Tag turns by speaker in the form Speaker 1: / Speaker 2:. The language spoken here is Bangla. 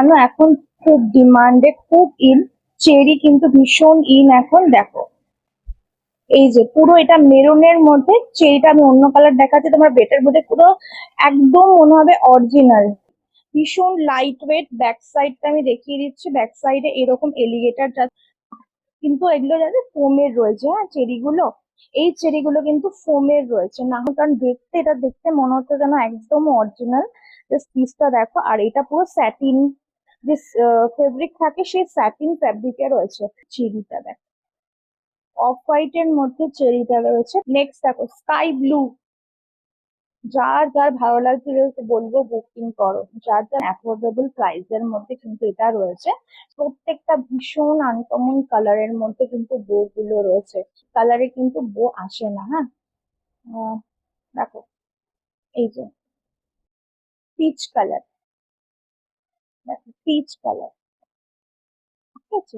Speaker 1: জানো এখন খুব ডিমান্ডে, খুব ইন। চেরি কিন্তু ভীষণ ইন এখন, দেখো। এই যে পুরো এটা মেরুনের মধ্যে, চেরিটা আমি অন্য কালার দেখাচ্ছি তোমার বেটার বোঝে, পুরো একদম মনে হবে অরিজিনাল। ভীষণ লাইট ওয়েট। ব্যাক সাইডটা আমি দেখিয়ে দিচ্ছি, ব্যাক সাইডে এরকম এলিগেটার, কিন্তু এগুলো যাতে ফোমের রয়েছে, হ্যাঁ চেরিগুলো, এই চেরিগুলো কিন্তু ফোমের রয়েছে না, কারণ দেখতে, এটা দেখতে মনে হচ্ছে যেন একদম অরিজিনাল। জাস্ট পিসটা দেখো, আর এটা পুরো স্যাটিন, যে ফেব্রিক থাকে সেই স্যাটিন ফ্যাব্রিকে রয়েছে। চেরিটা দেখো, অফ হোয়াইট এর মধ্যে চেরিটা রয়েছে। নেক্সট দেখো স্কাই ব্লু। যার যার ভালো লাগছে বলবো বুকিং করো, যার যার অ্যাফোর্ডেবল প্রাইস এর মধ্যে কিন্তু এটা রয়েছে। প্রত্যেকটা ভীষণ আনকমন কালারের মধ্যে কিন্তু বো গুলো রয়েছে। কালারে কিন্তু বো আসে না, হ্যাঁ। আহ, দেখো, এই যে পিচ কালার, দেখো পিচ কালার, ঠিক আছে।